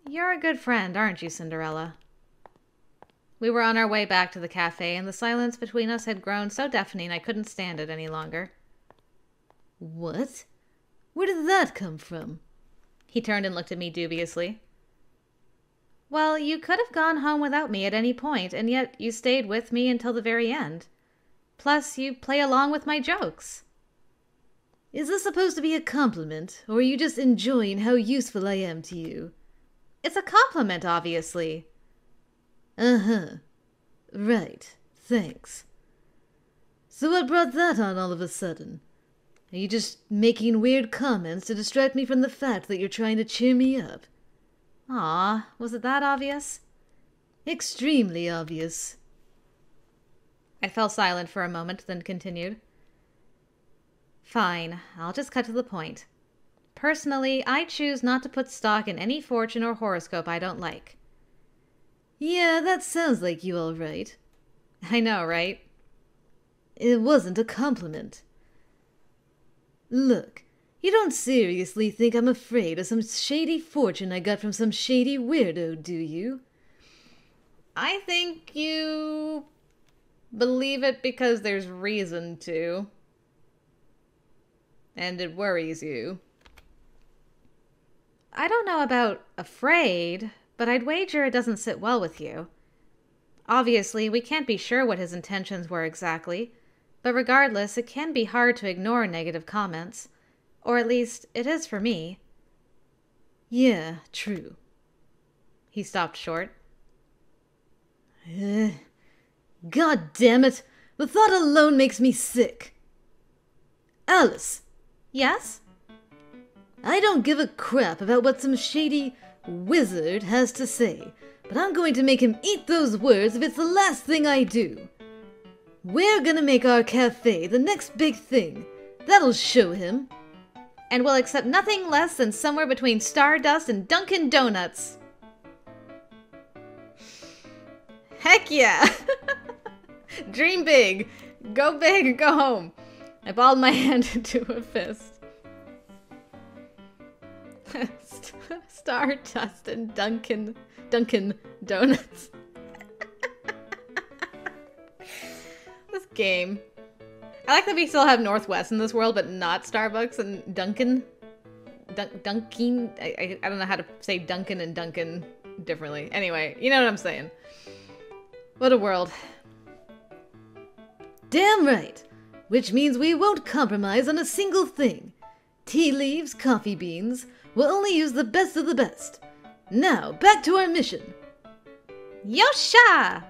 You're a good friend, aren't you, Cinderella? We were on our way back to the cafe, and the silence between us had grown so deafening I couldn't stand it any longer. What? Where did that come from? He turned and looked at me dubiously. Well, you could have gone home without me at any point, and yet you stayed with me until the very end. Plus, you play along with my jokes. Is this supposed to be a compliment, or are you just enjoying how useful I am to you? It's a compliment, obviously. Uh-huh. Right. Thanks. So what brought that on all of a sudden? Are you just making weird comments to distract me from the fact that you're trying to cheer me up? Aw, was it that obvious? Extremely obvious. I fell silent for a moment, then continued. Fine, I'll just cut to the point. Personally, I choose not to put stock in any fortune or horoscope I don't like. Yeah, that sounds like you all right. I know, right? It wasn't a compliment. Look, you don't seriously think I'm afraid of some shady fortune I got from some shady weirdo, do you? I think you believe it because there's reason to. And it worries you. I don't know about afraid, but I'd wager it doesn't sit well with you. Obviously, we can't be sure what his intentions were exactly, but regardless, it can be hard to ignore negative comments. Or at least, it is for me. Yeah, true. He stopped short. God damn it! The thought alone makes me sick. Alice! Yes? I don't give a crap about what some shady wizard has to say, but I'm going to make him eat those words if it's the last thing I do. We're gonna make our cafe the next big thing. That'll show him. And we'll accept nothing less than somewhere between Stardust and Dunkin' Donuts. Heck yeah! Dream big. Go big or go home. I balled my hand into a fist. Stardust and Dunkin' Donuts. This game. I like that we still have Northwest in this world, but not Starbucks and Dunkin'. Dunkin'. I don't know how to say Dunkin' and Dunkin' differently. Anyway, you know what I'm saying. What a world. Damn right. Which means we won't compromise on a single thing. Tea leaves, coffee beans. We'll only use the best of the best. Now, back to our mission. Yosha!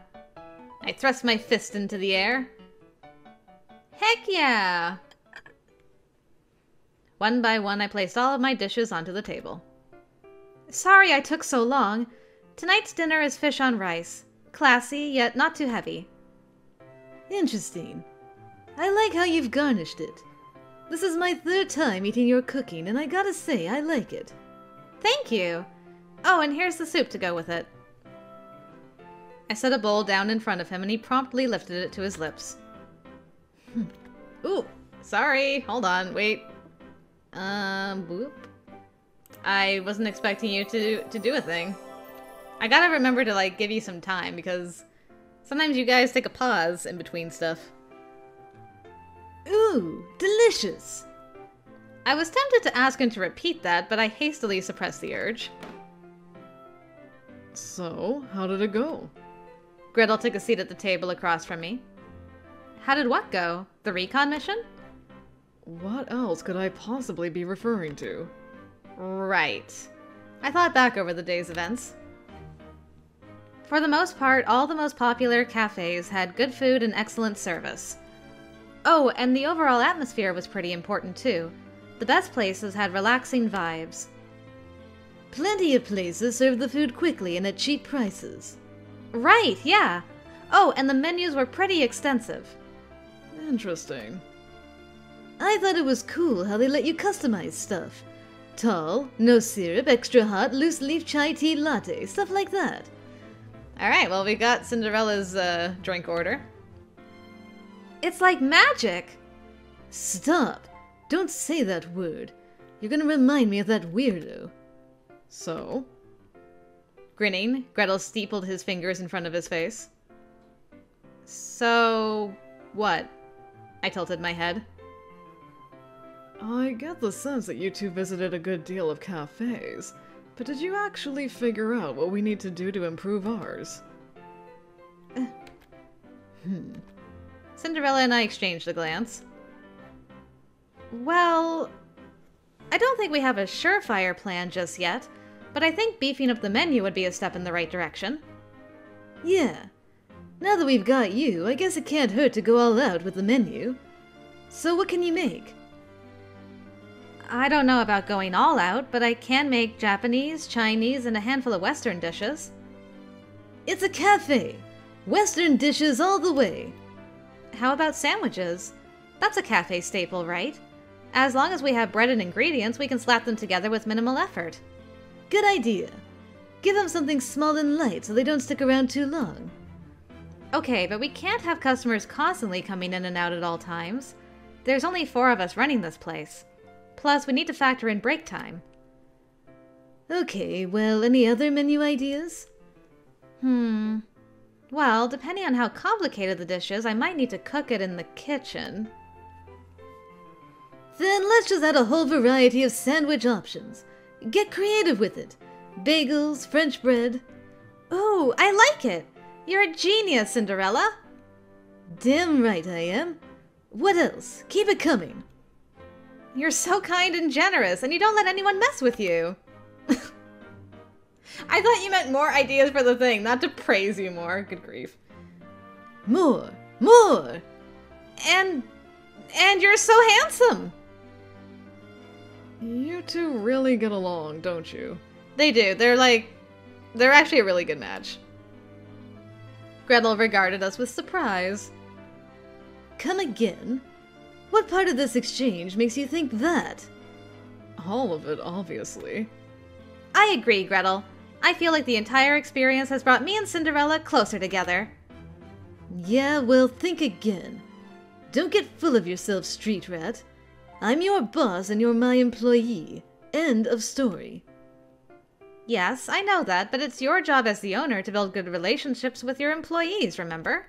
I thrust my fist into the air. Heck yeah! One by one, I placed all of my dishes onto the table. Sorry I took so long. Tonight's dinner is fish on rice. Classy, yet not too heavy. Interesting. I like how you've garnished it. This is my third time eating your cooking, and I gotta say, I like it. Thank you. Oh, and here's the soup to go with it. I set a bowl down in front of him, and he promptly lifted it to his lips. Ooh, sorry. Hold on, wait. Boop. I wasn't expecting you to do a thing. I gotta remember to, like, give you some time, because sometimes you guys take a pause in between stuff. Ooh, delicious! I was tempted to ask him to repeat that, but I hastily suppressed the urge. So, how did it go? Gretel took a seat at the table across from me. How did what go? The recon mission? What else could I possibly be referring to? Right. I thought back over the day's events. For the most part, all the most popular cafes had good food and excellent service. Oh, and the overall atmosphere was pretty important too. The best places had relaxing vibes. Plenty of places served the food quickly and at cheap prices. Right, yeah. Oh, and the menus were pretty extensive. Interesting. I thought it was cool how they let you customize stuff. Tall, no syrup, extra hot, loose leaf chai tea latte, stuff like that. Alright, well, we got Cinderella's drink order. It's like magic! Stop! Don't say that word. You're gonna remind me of that weirdo. So? Grinning, Gretel steepled his fingers in front of his face. So, what? I tilted my head. I get the sense that you two visited a good deal of cafes, but did you actually figure out what we need to do to improve ours? Cinderella and I exchanged a glance. Well, I don't think we have a surefire plan just yet, but I think beefing up the menu would be a step in the right direction. Yeah. Now that we've got you, I guess it can't hurt to go all out with the menu. So what can you make? I don't know about going all out, but I can make Japanese, Chinese, and a handful of Western dishes. It's a cafe. Western dishes all the way. How about sandwiches? That's a cafe staple, right? As long as we have bread and ingredients, we can slap them together with minimal effort. Good idea. Give them something small and light so they don't stick around too long. Okay, but we can't have customers constantly coming in and out at all times. There's only 4 of us running this place. Plus, we need to factor in break time. Okay, well, any other menu ideas? Well, depending on how complicated the dish is, I might need to cook it in the kitchen. Then let's just add a whole variety of sandwich options. Get creative with it. Bagels, French bread. Ooh, I like it! You're a genius, Cinderella! Damn right I am. What else? Keep it coming. You're so kind and generous, and you don't let anyone mess with you. I thought you meant more ideas for the thing, not to praise you more. Good grief. More! More! And you're so handsome! You two really get along, don't you? They do. They're actually a really good match. Gretel regarded us with surprise. Come again? What part of this exchange makes you think that? All of it, obviously. I agree, Gretel. I feel like the entire experience has brought me and Cinderella closer together. Yeah, well, think again. Don't get full of yourself, street rat. I'm your boss and you're my employee. End of story. Yes, I know that, but it's your job as the owner to build good relationships with your employees, remember?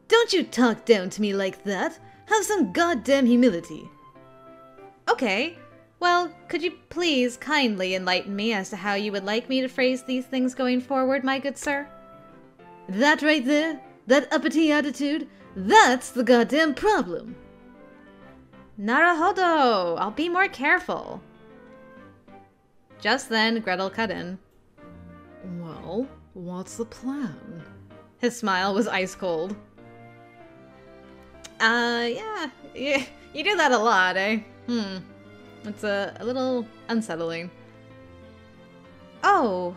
Don't you talk down to me like that. Have some goddamn humility. Okay. Well, could you please kindly enlighten me as to how you would like me to phrase these things going forward, my good sir? That right there, that uppity attitude, that's the goddamn problem. Naruhodo! I'll be more careful. Just then, Gretel cut in. Well, what's the plan? His smile was ice cold. Yeah, you do that a lot, eh? It's a little unsettling. Oh,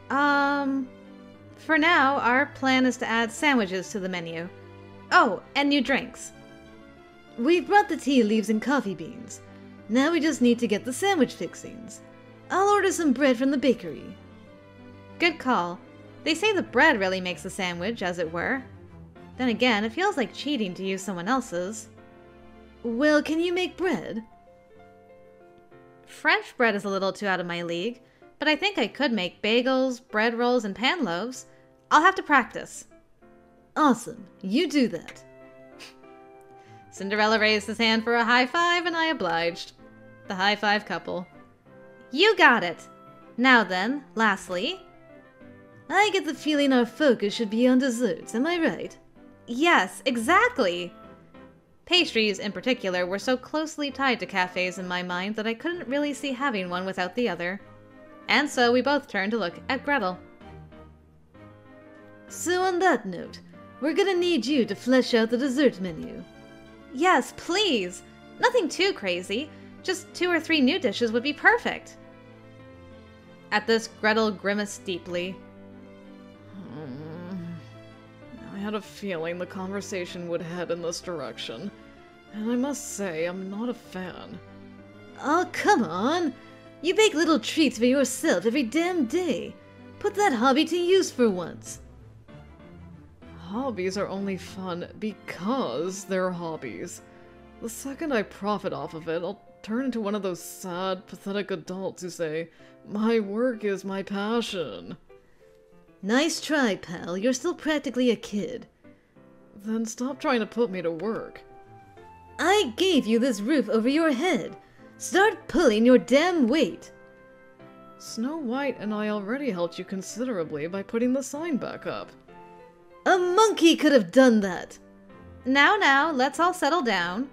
for now, our plan is to add sandwiches to the menu. Oh, and new drinks. We've brought the tea leaves and coffee beans. Now we just need to get the sandwich fixings. I'll order some bread from the bakery. Good call. They say the bread really makes the sandwich, as it were. Then again, it feels like cheating to use someone else's. Well, can you make bread? French bread is a little too out of my league, but I think I could make bagels, bread rolls, and pan loaves. I'll have to practice. Awesome. You do that. Cinderella raised his hand for a high five, and I obliged. The high five couple. You got it! Now then, lastly... I get the feeling our focus should be on desserts, am I right? Yes, exactly! Pastries, in particular, were so closely tied to cafes in my mind that I couldn't really see having one without the other. And so we both turned to look at Gretel. So on that note, we're gonna need you to flesh out the dessert menu. Yes, please! Nothing too crazy. Just 2 or 3 new dishes would be perfect. At this, Gretel grimaced deeply. I had a feeling the conversation would head in this direction, and I must say I'm not a fan. Oh, come on! You bake little treats for yourself every damn day. Put that hobby to use for once. Hobbies are only fun because they're hobbies. The second I profit off of it, I'll turn into one of those sad, pathetic adults who say, "My work is my passion." Nice try, pal. You're still practically a kid. Then stop trying to put me to work. I gave you this roof over your head. Start pulling your damn weight. Snow White and I already helped you considerably by putting the sign back up. A monkey could have done that. Now, let's all settle down.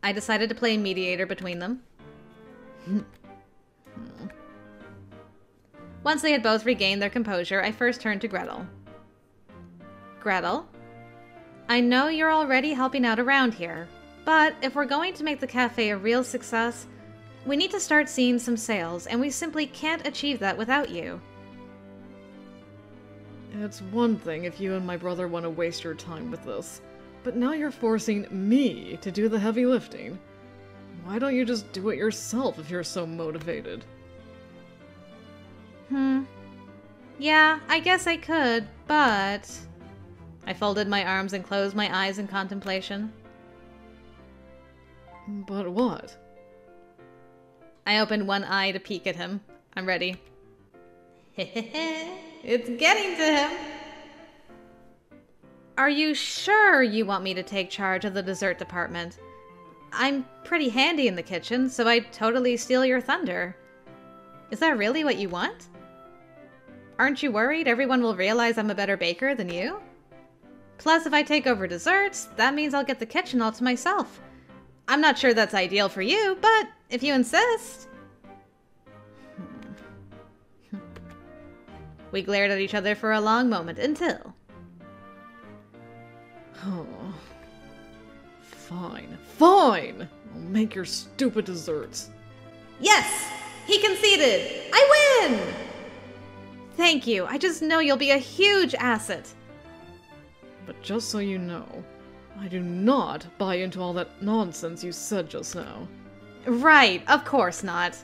I decided to play mediator between them. Once they had both regained their composure, I first turned to Gretel. Gretel, I know you're already helping out around here, but if we're going to make the cafe a real success, we need to start seeing some sales, and we simply can't achieve that without you. It's one thing if you and my brother want to waste your time with this, but now you're forcing me to do the heavy lifting. Why don't you just do it yourself if you're so motivated? Yeah, I guess I could, but... I folded my arms and closed my eyes in contemplation. But what? I opened one eye to peek at him. I'm ready. It's getting to him! Are you sure you want me to take charge of the dessert department? I'm pretty handy in the kitchen, so I'd totally steal your thunder. Is that really what you want? Aren't you worried everyone will realize I'm a better baker than you? Plus, if I take over desserts, that means I'll get the kitchen all to myself. I'm not sure that's ideal for you, but if you insist... We glared at each other for a long moment until... Oh. Fine! I'll make your stupid desserts. Yes! He conceded! I win! Thank you. I just know you'll be a huge asset. But just so you know, I do not buy into all that nonsense you said just now. Right, of course not.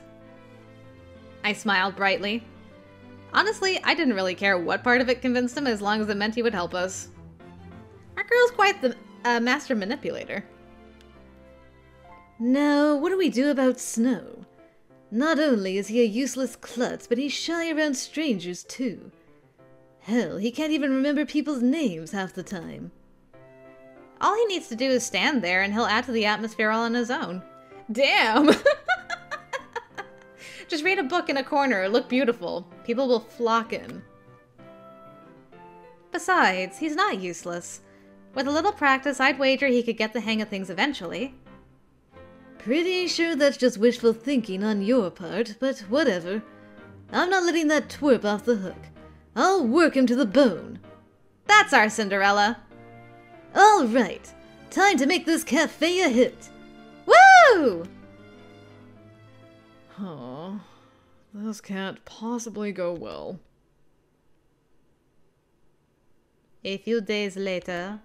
I smiled brightly. Honestly, I didn't really care what part of it convinced him as long as it meant he would help us. Our girl's quite the master manipulator. Now, what do we do about Snow? Not only is he a useless klutz, but he's shy around strangers too. Hell, he can't even remember people's names half the time. All he needs to do is stand there and he'll add to the atmosphere all on his own. Damn! Just read a book in a corner, look beautiful. People will flock in. Besides, he's not useless. With a little practice, I'd wager he could get the hang of things eventually. Pretty sure that's just wishful thinking on your part, but whatever. I'm not letting that twerp off the hook. I'll work him to the bone. That's our Cinderella. All right, time to make this cafe a hit. Woo! Huh. This can't possibly go well. A few days later...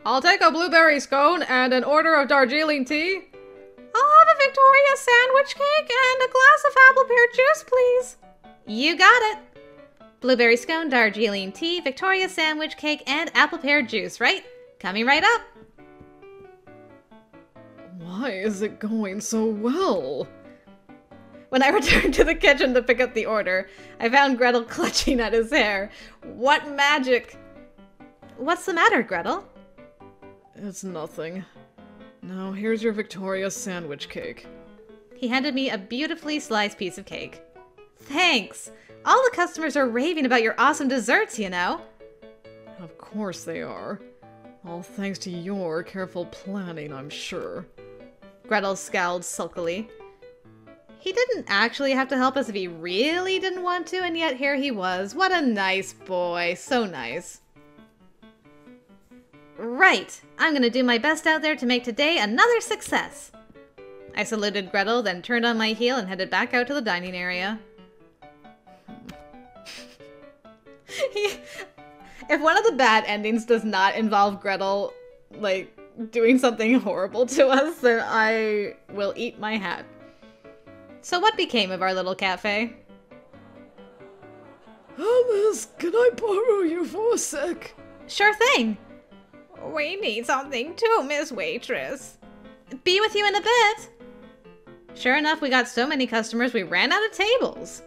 I'll take a blueberry scone and an order of Darjeeling tea. I'll have a Victoria sandwich cake and a glass of apple pear juice, please. You got it. Blueberry scone, Darjeeling tea, Victoria sandwich cake, and apple pear juice, right? Coming right up. Why is it going so well? When I returned to the kitchen to pick up the order, I found Gretel clutching at his hair. What magic! What's the matter, Gretel? It's nothing. Now here's your Victoria sandwich cake. He handed me a beautifully sliced piece of cake. Thanks! All the customers are raving about your awesome desserts, you know. Of course they are. All thanks to your careful planning, I'm sure. Gretel scowled sulkily. He didn't actually have to help us if he really didn't want to, and yet here he was. What a nice boy. So nice. Right. I'm gonna do my best out there to make today another success. I saluted Gretel, then turned on my heel and headed back out to the dining area. If one of the bad endings does not involve Gretel, like, doing something horrible to us, then I will eat my hat. So what became of our little cafe? Alice, can I borrow you for a sec? Sure thing. We need something too, Miss Waitress. Be with you in a bit. Sure enough, we got so many customers we ran out of tables.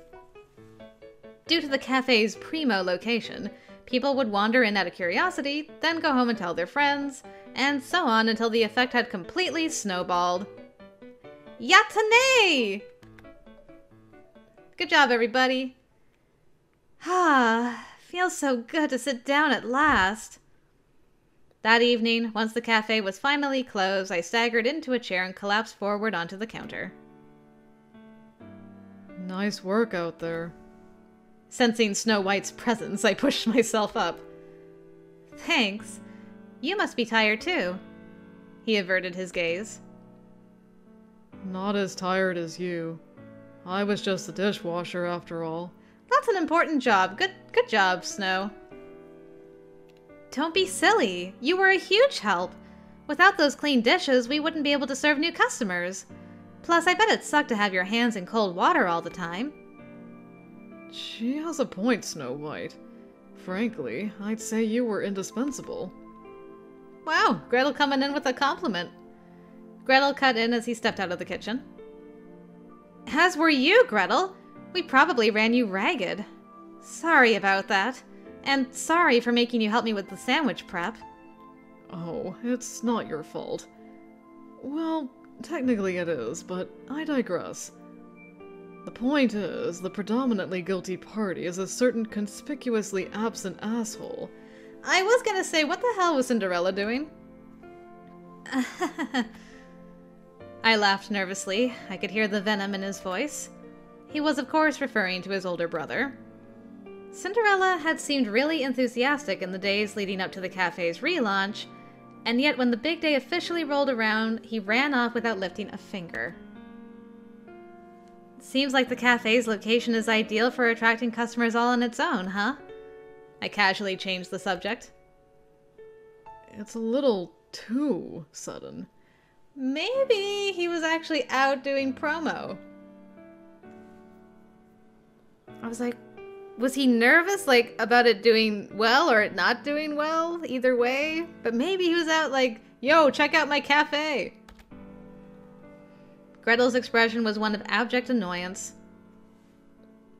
Due to the cafe's primo location, people would wander in out of curiosity, then go home and tell their friends, and so on until the effect had completely snowballed. Yatane! Good job, everybody. Ah, feels so good to sit down at last. That evening, once the cafe was finally closed, I staggered into a chair and collapsed forward onto the counter. Nice work out there. Sensing Snow White's presence, I pushed myself up. Thanks. You must be tired too. He averted his gaze. Not as tired as you. I was just the dishwasher after all. That's an important job. Good job, Snow. Don't be silly. You were a huge help. Without those clean dishes, we wouldn't be able to serve new customers. Plus, I bet it sucked to have your hands in cold water all the time. She has a point, Snow White. Frankly, I'd say you were indispensable. Wow, Gretel coming in with a compliment. Gretel cut in as he stepped out of the kitchen. As were you, Gretel. We probably ran you ragged. Sorry about that. And sorry for making you help me with the sandwich prep. Oh, it's not your fault. Well, technically it is, but I digress. The point is, the predominantly guilty party is a certain conspicuously absent asshole. I was gonna say, what the hell was Cinderella doing? I laughed nervously. I could hear the venom in his voice. He was, of course, referring to his older brother. Cinderella had seemed really enthusiastic in the days leading up to the cafe's relaunch, and yet when the big day officially rolled around, he ran off without lifting a finger. Seems like the cafe's location is ideal for attracting customers all on its own, huh? I casually changed the subject. It's a little too sudden. Maybe he was actually out doing promo. I was like, was he nervous, like, about it doing well or it not doing well? Either way. But maybe he was out like, yo, check out my cafe. Gretel's expression was one of abject annoyance.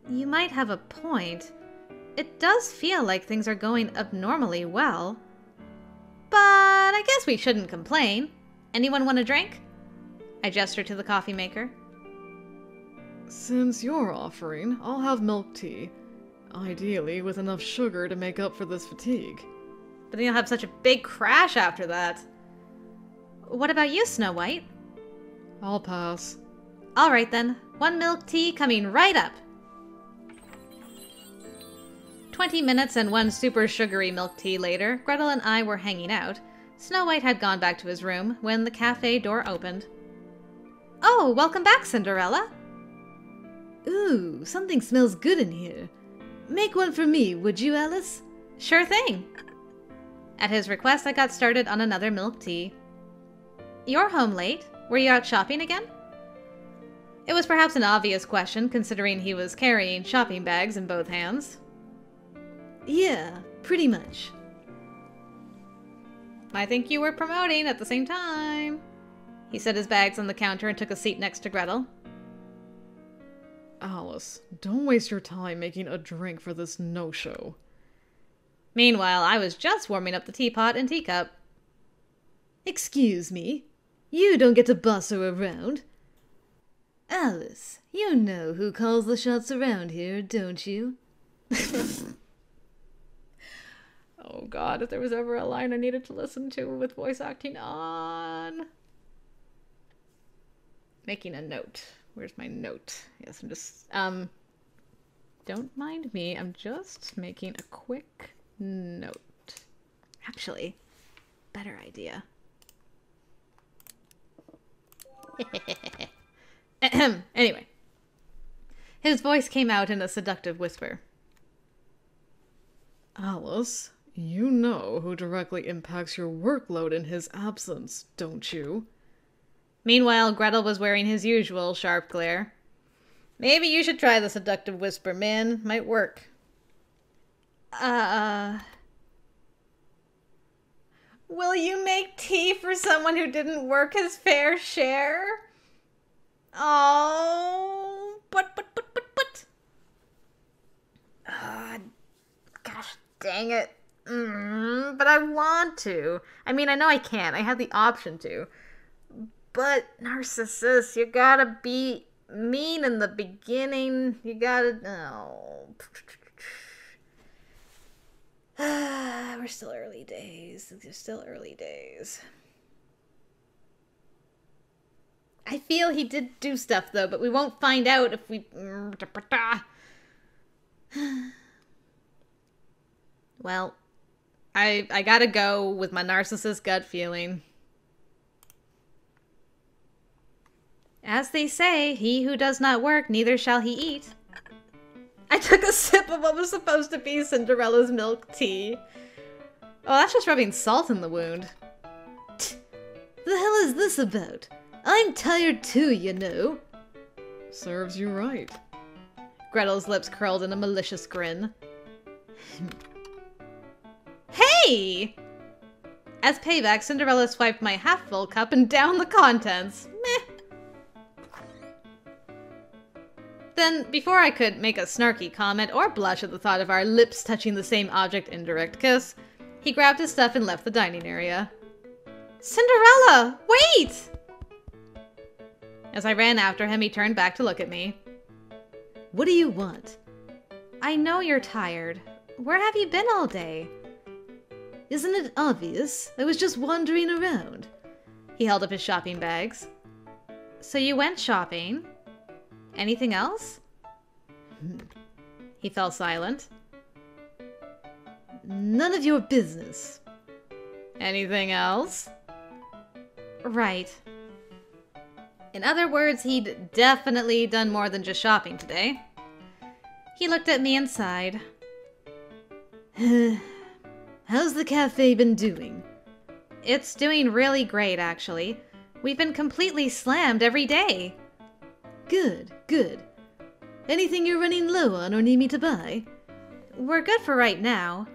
You might have a point. It does feel like things are going abnormally well. But I guess we shouldn't complain. Anyone want a drink? I gestured to the coffee maker. Since you're offering, I'll have milk tea. Ideally, with enough sugar to make up for this fatigue. But then you'll have such a big crash after that. What about you, Snow White? I'll pass. All right then. 1 milk tea coming right up. 20 minutes and 1 super sugary milk tea later, Gretel and I were hanging out. Snow White had gone back to his room when the cafe door opened. Oh, welcome back, Cinderella. Ooh, something smells good in here. Make one for me, would you, Alice? Sure thing. At his request, I got started on another milk tea. You're home late. Were you out shopping again? It was perhaps an obvious question, considering he was carrying shopping bags in both hands. Yeah, pretty much. I think you were promoting at the same time. He set his bags on the counter and took a seat next to Gretel. Alice, don't waste your time making a drink for this no-show. Meanwhile, I was just warming up the teapot and teacup. Excuse me. You don't get to boss her around. Alice, you know who calls the shots around here, don't you? Oh god, if there was ever a line I needed to listen to with voice acting on. Making a note. Where's my note? Yes, I'm just, don't mind me. I'm just making a quick note. Actually, better idea. Anyway. His voice came out in a seductive whisper. Alice, you know who directly impacts your workload in his absence, don't you? Meanwhile, Gretel was wearing his usual sharp glare. Maybe you should try the seductive whisper, man. Might work. Will you make tea for someone who didn't work his fair share? Oh, but. Gosh dang it. But I want to. I mean, I know I can't. I have the option to. But, Narcissus, you gotta be mean in the beginning. You gotta... Oh. We're still early days. They're still early days. I feel he did do stuff, though, but we won't find out if we... Well, I gotta go with my narcissist gut feeling. As they say, he who does not work, neither shall he eat. I took a sip of what was supposed to be Cinderella's milk tea. Oh, that's just rubbing salt in the wound. The hell is this about? I'm tired too, you know. Serves you right. Gretel's lips curled in a malicious grin. Hey! As payback, Cinderella swiped my half-full cup and downed the contents. Meh. Then, before I could make a snarky comment or blush at the thought of our lips touching the same object indirect kiss, he grabbed his stuff and left the dining area. Cinderella! Wait! As I ran after him, he turned back to look at me. What do you want? I know you're tired. Where have you been all day? Isn't it obvious? I was just wandering around. He held up his shopping bags. So you went shopping? Anything else? He fell silent. None of your business. Anything else? Right. In other words, he'd definitely done more than just shopping today. He looked at me and sighed. How's the cafe been doing? It's doing really great, actually. We've been completely slammed every day. Good, good. Anything you're running low on or need me to buy? We're good for right now.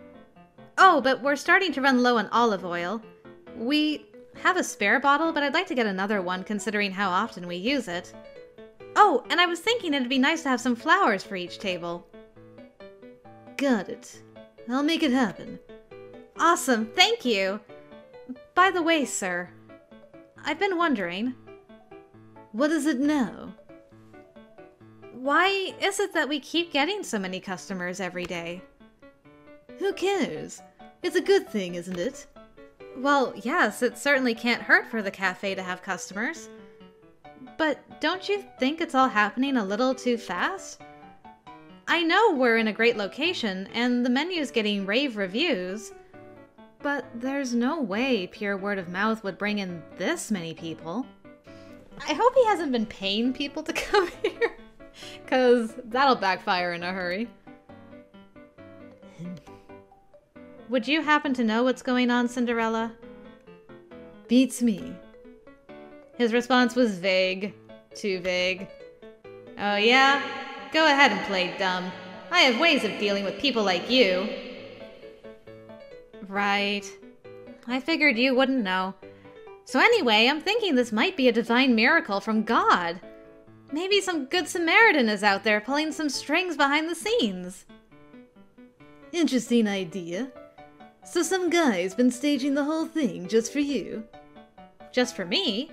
Oh, but we're starting to run low on olive oil. We have a spare bottle, but I'd like to get another one considering how often we use it. Oh, and I was thinking it'd be nice to have some flowers for each table. Got it. I'll make it happen. Awesome, thank you. By the way, sir, I've been wondering... What is it now? Why is it that we keep getting so many customers every day? Who cares? It's a good thing, isn't it? Well, yes, it certainly can't hurt for the cafe to have customers. But don't you think it's all happening a little too fast? I know we're in a great location, and the menu's getting rave reviews, but there's no way pure word of mouth would bring in this many people. I hope he hasn't been paying people to come here, because that'll backfire in a hurry. Would you happen to know what's going on, Cinderella? Beats me. His response was vague. Too vague. Oh yeah? Go ahead and play dumb. I have ways of dealing with people like you. Right. I figured you wouldn't know. So anyway, I'm thinking this might be a divine miracle from God. Maybe some good Samaritan is out there pulling some strings behind the scenes. Interesting idea. So some guy's been staging the whole thing just for you? Just for me?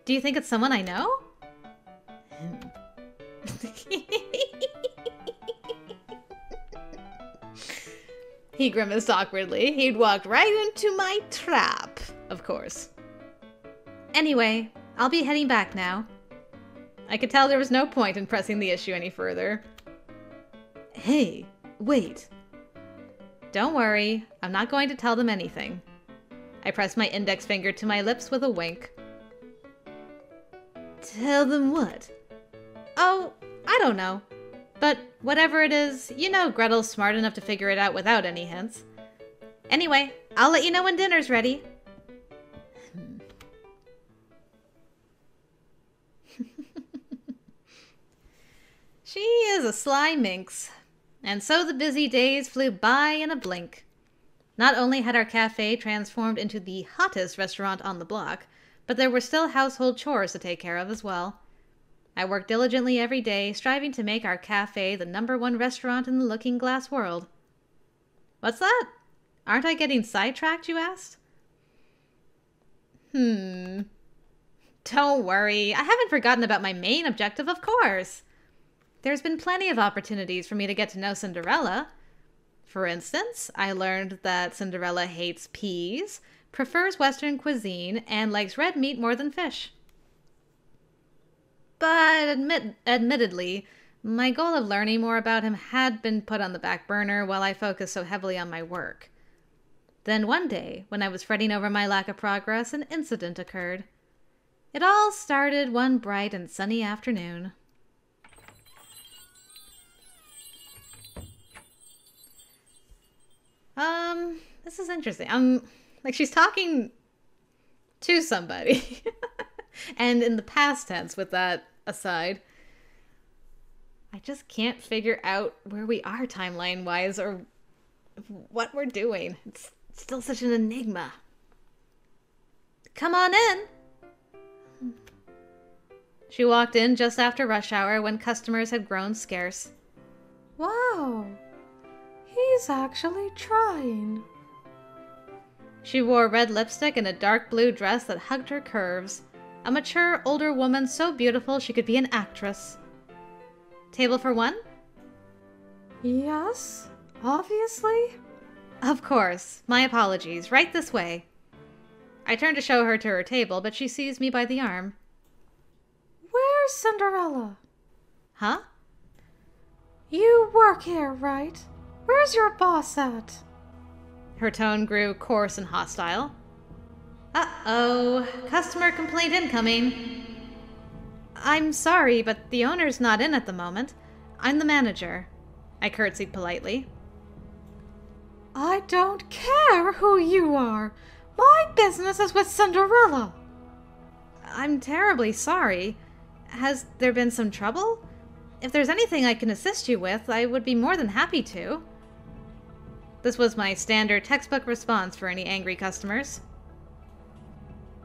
Do you think it's someone I know? He grimaced awkwardly. He'd walked right into my trap, of course. Anyway, I'll be heading back now. I could tell there was no point in pressing the issue any further. Hey, wait. Don't worry, I'm not going to tell them anything. I pressed my index finger to my lips with a wink. Tell them what? Oh, I don't know. But whatever it is, you know Gretel's smart enough to figure it out without any hints. Anyway, I'll let you know when dinner's ready. She is a sly minx. And so the busy days flew by in a blink. Not only had our cafe transformed into the hottest restaurant on the block, but there were still household chores to take care of as well. I worked diligently every day, striving to make our cafe the #1 restaurant in the looking-glass world. What's that? Aren't I getting sidetracked, you asked? Don't worry, I haven't forgotten about my main objective, of course. There's been plenty of opportunities for me to get to know Cinderella. For instance, I learned that Cinderella hates peas, prefers Western cuisine, and likes red meat more than fish. But admittedly, my goal of learning more about him had been put on the back burner while I focused so heavily on my work. Then one day, when I was fretting over my lack of progress, an incident occurred. It all started one bright and sunny afternoon. This is interesting. She's talking to somebody. And in the past tense, with that aside, I just can't figure out where we are timeline-wise or what we're doing. It's still such an enigma. Come on in. She walked in just after rush hour when customers had grown scarce. Wow, he's actually trying. She wore red lipstick and a dark blue dress that hugged her curves. A mature, older woman so beautiful she could be an actress. Table for one? Yes, obviously. Of course. My apologies. Right this way. I turned to show her to her table, but she seized me by the arm. Where's Cinderella? Huh? You work here, right? Where's your boss at? Her tone grew coarse and hostile. Uh-oh. Customer complaint incoming. I'm sorry, but the owner's not in at the moment. I'm the manager. I curtsied politely. I don't care who you are. My business is with Cinderella. I'm terribly sorry. Has there been some trouble? If there's anything I can assist you with, I would be more than happy to. This was my standard textbook response for any angry customers.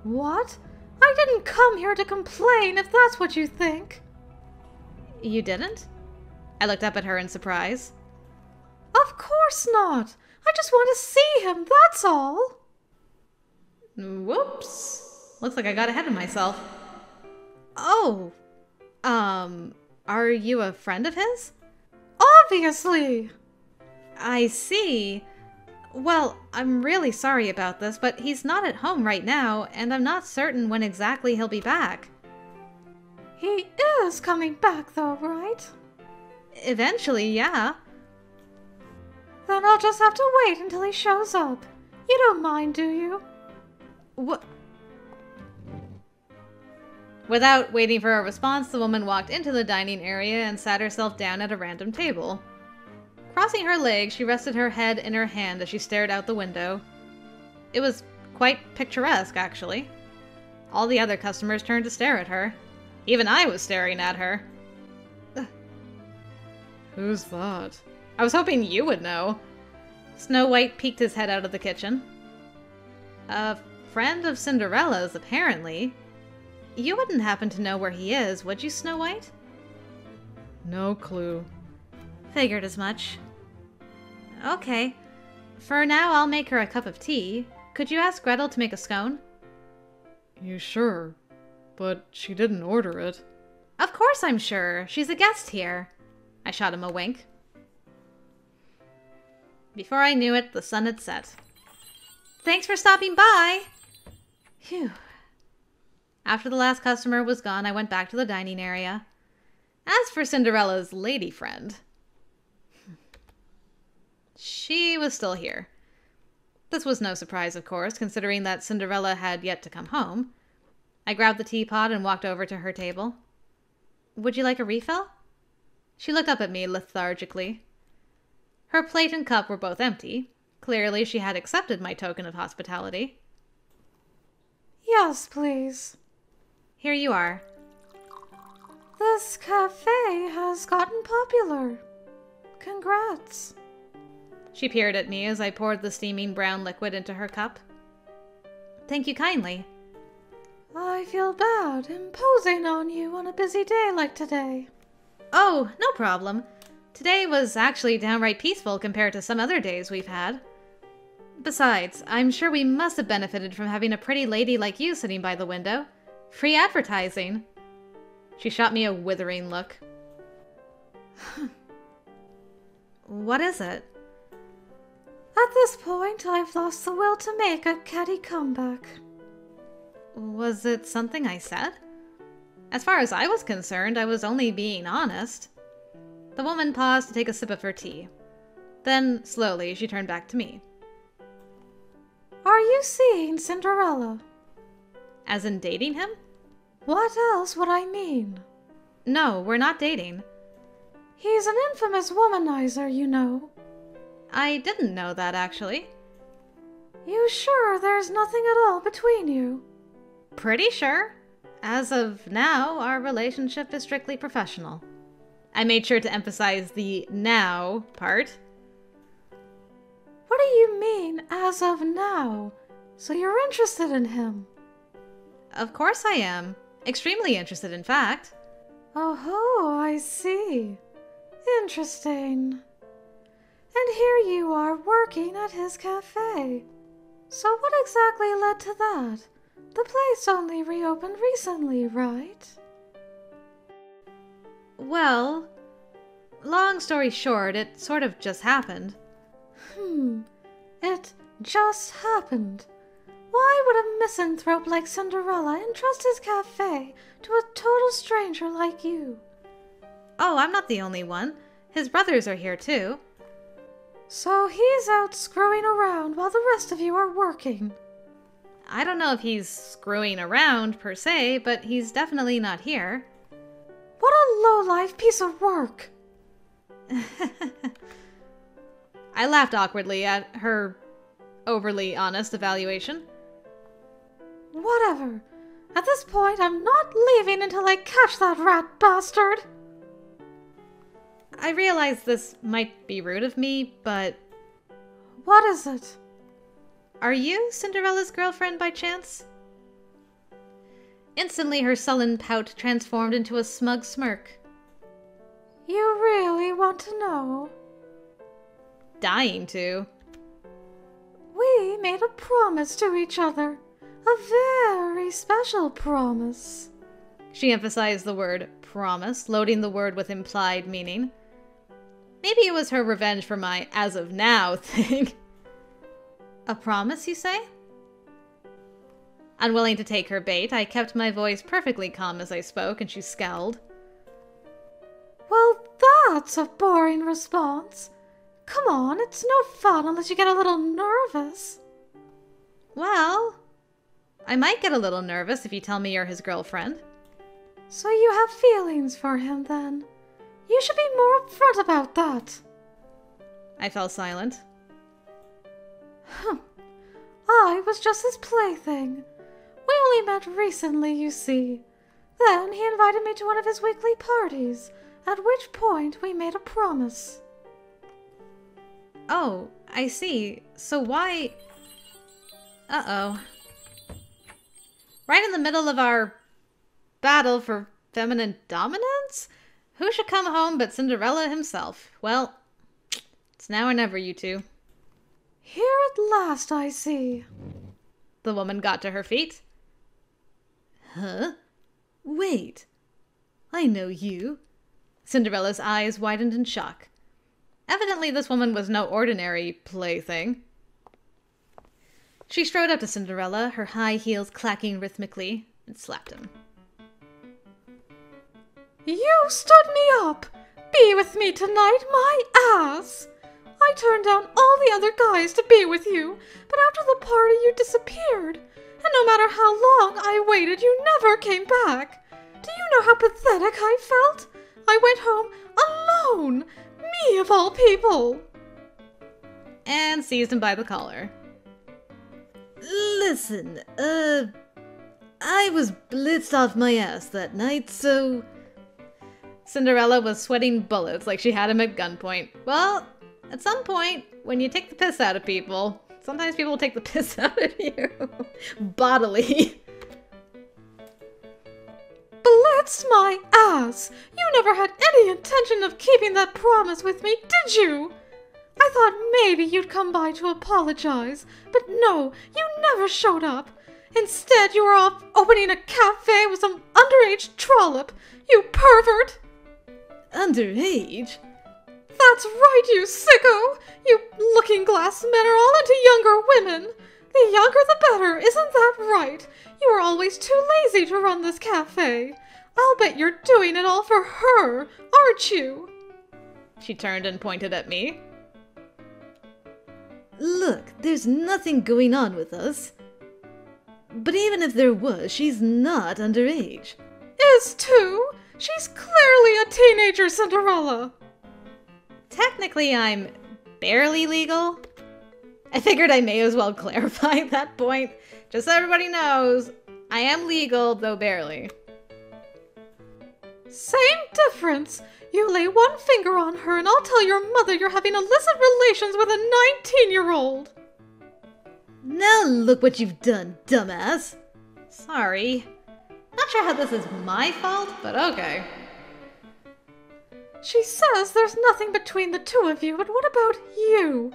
What? I didn't come here to complain, if that's what you think. You didn't? I looked up at her in surprise. Of course not. I just want to see him, that's all. Whoops. Looks like I got ahead of myself. Oh. Are you a friend of his? Obviously. I see. Well, I'm really sorry about this, but he's not at home right now, and I'm not certain when exactly he'll be back. He is coming back though, right? Eventually, yeah. Then I'll just have to wait until he shows up. You don't mind, do you? What? Without waiting for a response, the woman walked into the dining area and sat herself down at a random table. Crossing her legs, she rested her head in her hand as she stared out the window. It was quite picturesque, actually. All the other customers turned to stare at her. Even I was staring at her. Who's that? I was hoping you would know. Snow White peeked his head out of the kitchen. A friend of Cinderella's, apparently. You wouldn't happen to know where he is, would you, Snow White? No clue. Figured as much. Okay. For now, I'll make her a cup of tea. Could you ask Gretel to make a scone? You sure? But she didn't order it. Of course I'm sure. She's a guest here. I shot him a wink. Before I knew it, the sun had set. Thanks for stopping by! Phew. After the last customer was gone, I went back to the dining area. As for Cinderella's lady friend, she was still here. This was no surprise, of course, considering that Cinderella had yet to come home. I grabbed the teapot and walked over to her table. Would you like a refill? She looked up at me lethargically. Her plate and cup were both empty. Clearly, she had accepted my token of hospitality. Yes, please. Here you are. This cafe has gotten popular. Congrats. She peered at me as I poured the steaming brown liquid into her cup. Thank you kindly. I feel bad imposing on you on a busy day like today. Oh, no problem. Today was actually downright peaceful compared to some other days we've had. Besides, I'm sure we must have benefited from having a pretty lady like you sitting by the window. Free advertising. She shot me a withering look. What is it? At this point, I've lost the will to make a catty comeback. Was it something I said? As far as I was concerned, I was only being honest. The woman paused to take a sip of her tea. Then, slowly, she turned back to me. Are you seeing Cinderella? As in dating him? What else would I mean? No, we're not dating. He's an infamous womanizer, you know. I didn't know that, actually. You sure there's nothing at all between you? Pretty sure. As of now, our relationship is strictly professional. I made sure to emphasize the now part. What do you mean, as of now? So you're interested in him? Of course I am. Extremely interested, in fact. Oh, I see. Interesting. And here you are working at his cafe. So what exactly led to that? The place only reopened recently, right? Well, long story short, it sort of just happened. It just happened. Why would a misanthrope like Cinderella entrust his cafe to a total stranger like you? Oh, I'm not the only one. His brothers are here too. So he's out screwing around while the rest of you are working. I don't know if he's screwing around per se, but he's definitely not here. What a low-life piece of work! I laughed awkwardly at her overly honest evaluation. Whatever. At this point, I'm not leaving until I catch that rat bastard! I realize this might be rude of me, but... What is it? Are you Cinderella's girlfriend by chance? Instantly, her sullen pout transformed into a smug smirk. You really want to know? Dying to. We made a promise to each other. A very special promise. She emphasized the word promise, loading the word with implied meaning. Maybe it was her revenge for my as of now thing. A promise, you say? Unwilling to take her bait, I kept my voice perfectly calm as I spoke, and she scowled. Well, that's a boring response. Come on, it's no fun unless you get a little nervous. Well, I might get a little nervous if you tell me you're his girlfriend. So you have feelings for him, then? You should be more upfront about that. I fell silent. I was just his plaything. We only met recently, you see. Then he invited me to one of his weekly parties, at which point we made a promise. Oh, I see. So why... Uh-oh. Right in the middle of our battle for feminine dominance? Who should come home but Cinderella himself? Well, it's now or never, you two. Here at last, I see. The woman got to her feet. Huh? Wait. I know you. Cinderella's eyes widened in shock. Evidently, this woman was no ordinary plaything. She strode up to Cinderella, her high heels clacking rhythmically, and slapped him. You stood me up! Be with me tonight, my ass! I turned down all the other guys to be with you, but after the party you disappeared. And no matter how long I waited, you never came back. Do you know how pathetic I felt? I went home alone! Me of all people! And seized him by the collar. Listen, I was blitzed off my ass that night, so... Cinderella was sweating bullets like she had him at gunpoint. Well, At some point, when you take the piss out of people, sometimes people will take the piss out of you. Bodily. Blitz my ass! You never had any intention of keeping that promise with me, did you? I thought maybe you'd come by to apologize, but no, you never showed up. Instead, you were off opening a cafe with some underage trollop, you pervert! Underage? That's right, you sicko! You looking-glass men are all into younger women. The younger the better, isn't that right? You are always too lazy to run this cafe. I'll bet you're doing it all for her, aren't you? She turned and pointed at me. Look, there's nothing going on with us. But even if there was, she's not underage. Is too? She's clearly a teenager, Cinderella. Technically, I'm barely legal. I figured I may as well clarify that point, just so everybody knows. I am legal, though barely. Same difference. You lay one finger on her and I'll tell your mother you're having illicit relations with a 19-year-old. Now look what you've done, dumbass. Sorry. Not sure how this is my fault, but okay. She says there's nothing between the two of you, but what about you?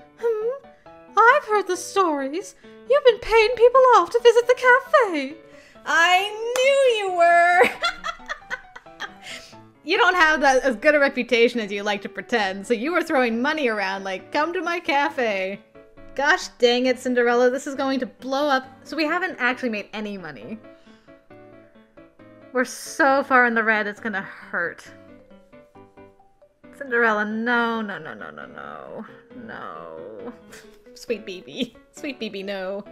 I've heard the stories. You've been paying people off to visit the cafe. I knew you were! You don't have that as good a reputation as you like to pretend, so you were throwing money around like, come to my cafe. Gosh dang it, Cinderella, this is going to blow up. So we haven't actually made any money. We're so far in the red, it's gonna hurt. Cinderella, no, no, no, no, no, no. No. Sweet BB. Sweet BB, no.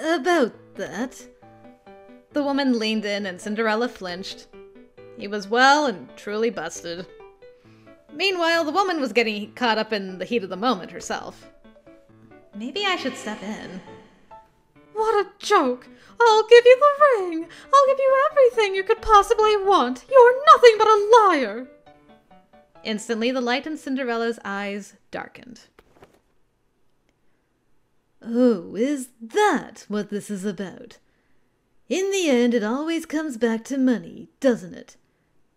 About that. The woman leaned in and Cinderella flinched. He was well and truly busted. Meanwhile, the woman was getting caught up in the heat of the moment herself. Maybe I should step in. What a joke! I'll give you the ring! I'll give you everything you could possibly want! You're nothing but a liar! Instantly, the light in Cinderella's eyes darkened. Oh, is that what this is about? In the end, it always comes back to money, doesn't it?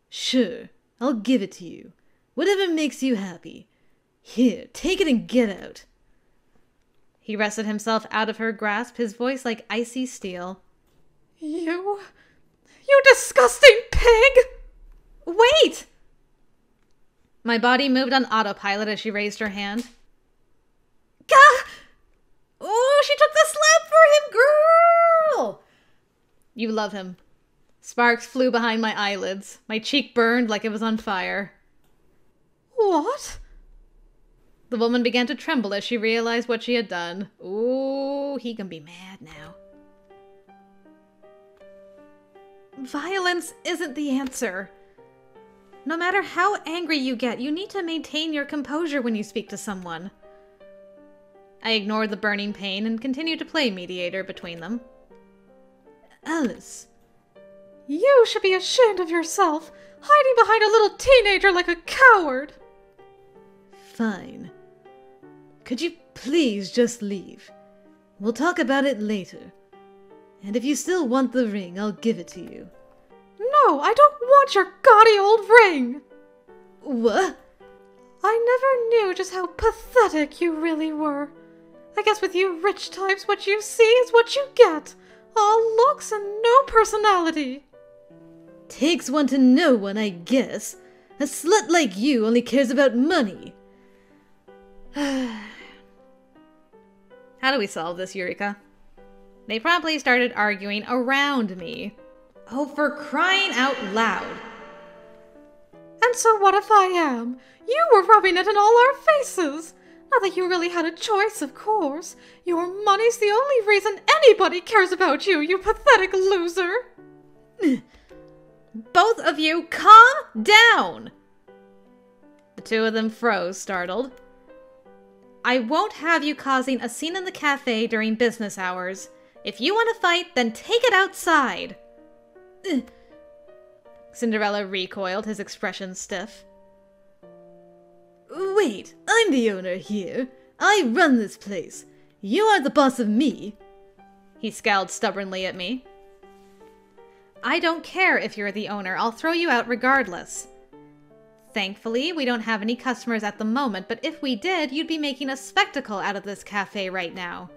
Sure, I'll give it to you. Whatever makes you happy. Here, take it and get out. He wrested himself out of her grasp, his voice like icy steel. You disgusting pig! Wait! My body moved on autopilot as she raised her hand. Gah! Oh, she took the slap for him, girl! You love him. Sparks flew behind my eyelids. My cheek burned like it was on fire. What? The woman began to tremble as she realized what she had done. Ooh, he can be mad now. Violence isn't the answer. No matter how angry you get, you need to maintain your composure when you speak to someone. I ignored the burning pain and continued to play mediator between them. Alice. You should be ashamed of yourself, hiding behind a little teenager like a coward. Fine. Could you please just leave? We'll talk about it later. And if you still want the ring, I'll give it to you. No, I don't want your gaudy old ring! What? I never knew just how pathetic you really were. I guess with you rich types, what you see is what you get. All looks and no personality. Takes one to know one, I guess. A slut like you only cares about money. How do we solve this, Yurika? They promptly started arguing around me. Oh, for crying out loud. And so what if I am? You were rubbing it in all our faces. Not that you really had a choice, of course. Your money's the only reason anybody cares about you, you pathetic loser. Both of you, calm down! The two of them froze, startled. I won't have you causing a scene in the cafe during business hours. If you want to fight, then take it outside. Cinderella recoiled, his expression stiff. Wait, I'm the owner here. I run this place. You aren't the boss of me. He scowled stubbornly at me. I don't care if you're the owner. I'll throw you out regardless. Thankfully, we don't have any customers at the moment, but if we did, you'd be making a spectacle out of this cafe right now.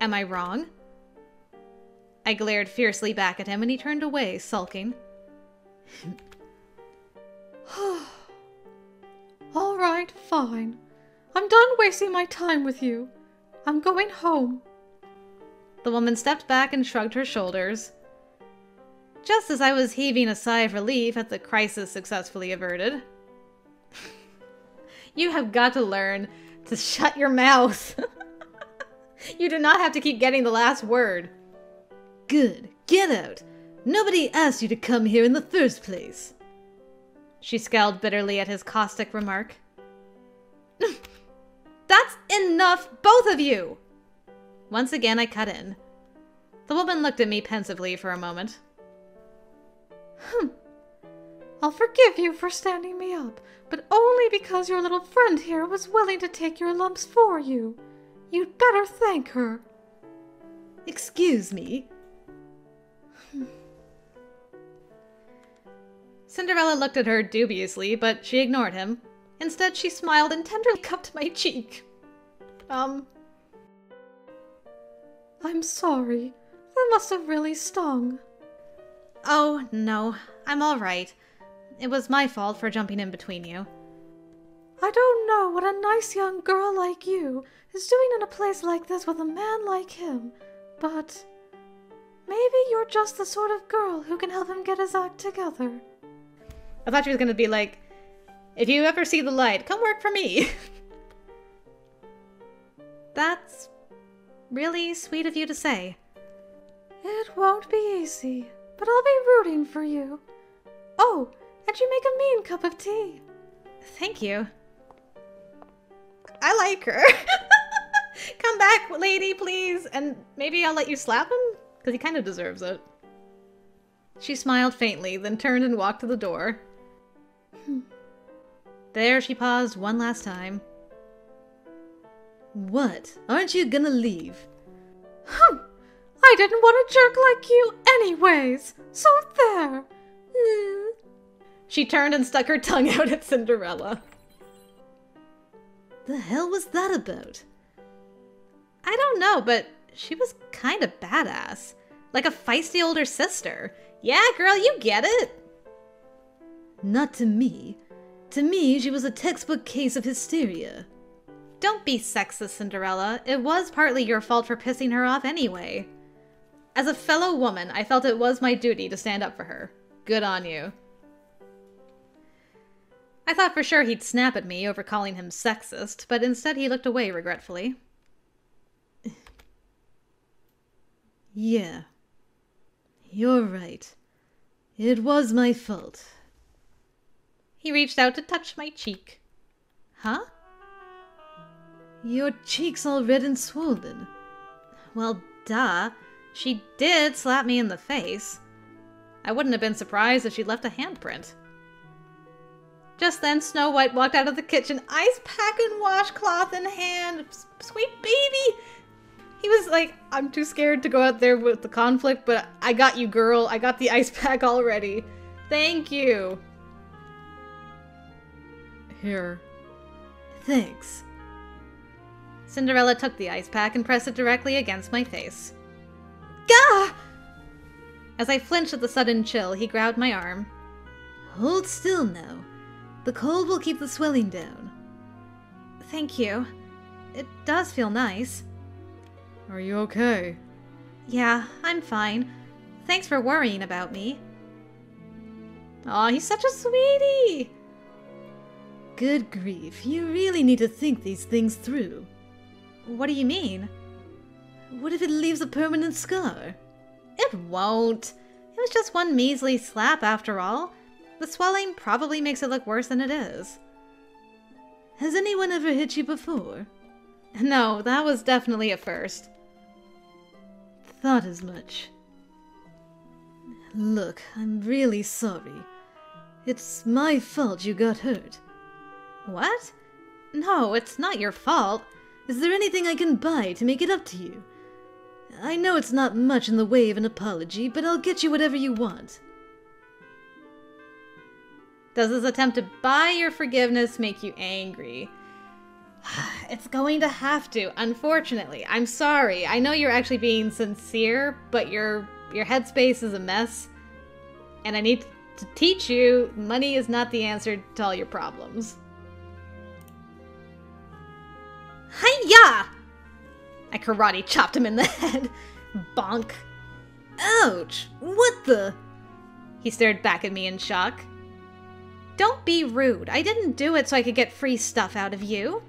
Am I wrong? I glared fiercely back at him and he turned away, sulking. All right, fine. I'm done wasting my time with you. I'm going home. The woman stepped back and shrugged her shoulders. Just as I was heaving a sigh of relief at the crisis successfully averted. You have got to learn to shut your mouth. You do not have to keep getting the last word. Good. Get out. Nobody asked you to come here in the first place. She scowled bitterly at his caustic remark. That's enough, both of you! Once again, I cut in. The woman looked at me pensively for a moment. I'll forgive you for standing me up, but only because your little friend here was willing to take your lumps for you. You'd better thank her. Excuse me? Cinderella looked at her dubiously, but she ignored him. Instead, she smiled and tenderly cupped my cheek. I'm sorry. That must have really stung. Oh, no. I'm all right. It was my fault for jumping in between you. I don't know what a nice young girl like you is doing in a place like this with a man like him, but maybe you're just the sort of girl who can help him get his act together. I thought she was going to be like, if you ever see the light, come work for me. That's really sweet of you to say. It won't be easy, but I'll be rooting for you. Oh, and you make a mean cup of tea. Thank you. I like her. Come back, lady, please, and maybe I'll let you slap him, because he kind of deserves it. She smiled faintly, then turned and walked to the door. There she paused one last time. What? Aren't you gonna leave? I didn't want a jerk like you anyways, so there. She turned and stuck her tongue out at Cinderella. The hell was that about? I don't know, but she was kind of badass. Like a feisty older sister. Yeah, girl, you get it. Not to me. To me, she was a textbook case of hysteria. Don't be sexist, Cinderella. It was partly your fault for pissing her off anyway. As a fellow woman, I felt it was my duty to stand up for her. Good on you. I thought for sure he'd snap at me over calling him sexist, but instead he looked away regretfully. Yeah. You're right. It was my fault. He reached out to touch my cheek. Huh? Your cheek's all red and swollen. Well, duh. She did slap me in the face. I wouldn't have been surprised if she'd left a handprint. Just then, Snow White walked out of the kitchen, ice pack and washcloth in hand. Sweet baby! He was like, I'm too scared to go out there with the conflict, but I got you, girl. I got the ice pack already. Thank you. Here. Thanks. Cinderella took the ice pack and pressed it directly against my face. Gah! As I flinched at the sudden chill, he grabbed my arm. Hold still now. The cold will keep the swelling down. Thank you. It does feel nice. Are you okay? Yeah, I'm fine. Thanks for worrying about me. Aw, he's such a sweetie! Good grief, you really need to think these things through. What do you mean? What if it leaves a permanent scar? It won't. It was just one measly slap after all. The swelling probably makes it look worse than it is. Has anyone ever hit you before? No, that was definitely a first. Thought as much. Look, I'm really sorry. It's my fault you got hurt. What? No, it's not your fault. Is there anything I can buy to make it up to you? I know it's not much in the way of an apology, but I'll get you whatever you want. Does this attempt to buy your forgiveness make you angry? It's going to have to, unfortunately. I'm sorry. I know you're actually being sincere, but your headspace is a mess. And I need to teach you, money is not the answer to all your problems. Hi-ya! I karate chopped him in the head. Bonk. Ouch! What the? He stared back at me in shock. Don't be rude. I didn't do it so I could get free stuff out of you.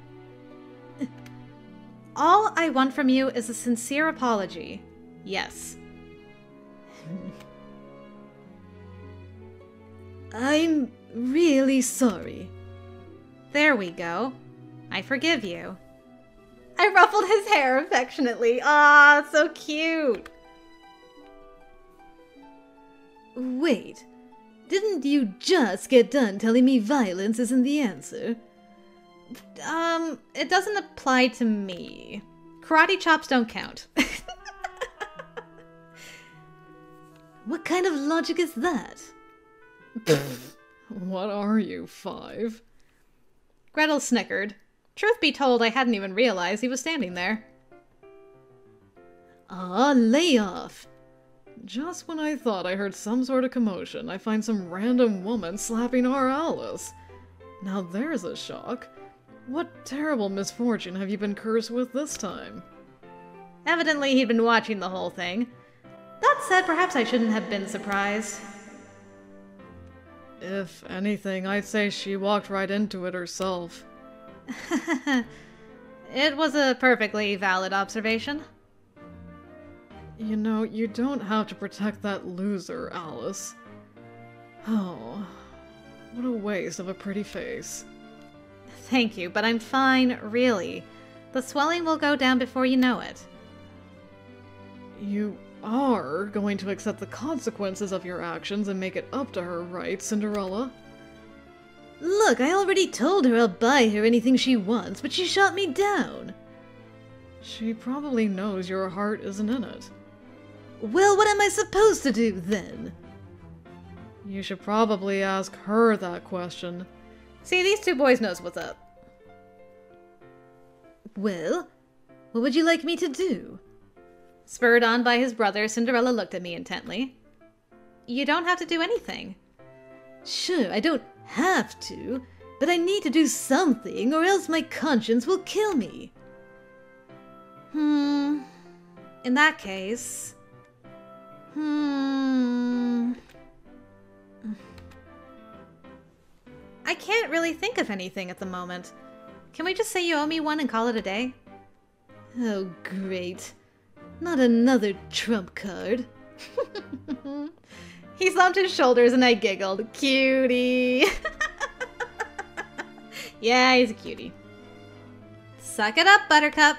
All I want from you is a sincere apology. Yes. I'm really sorry. There we go. I forgive you. I ruffled his hair affectionately. Aw, so cute. Wait, didn't you just get done telling me violence isn't the answer? It doesn't apply to me. Karate chops don't count. What kind of logic is that? What are you, 5? Gretel snickered. Truth be told, I hadn't even realized he was standing there. Aw, lay off. Just when I thought I heard some sort of commotion, I find some random woman slapping our Alice. Now there's a shock. What terrible misfortune have you been cursed with this time? Evidently, he'd been watching the whole thing. That said, perhaps I shouldn't have been surprised. If anything, I'd say she walked right into it herself. It was a perfectly valid observation. You know, you don't have to protect that loser, Alice. Oh, what a waste of a pretty face. Thank you, but I'm fine, really. The swelling will go down before you know it. You are going to accept the consequences of your actions and make it up to her, right, Cinderella? Look, I already told her I'll buy her anything she wants, but she shot me down. She probably knows your heart isn't in it. Well, what am I supposed to do then? You should probably ask her that question. See, these two boys knows what's up. Well, what would you like me to do? Spurred on by his brother, Cinderella looked at me intently. You don't have to do anything. Sure, I don't have to, but I need to do something or else my conscience will kill me. In that case... I can't really think of anything at the moment. Can we just say you owe me one and call it a day? Oh, great. Not another trump card. He slumped his shoulders and I giggled. Cutie! Yeah, he's a cutie. Suck it up, Buttercup.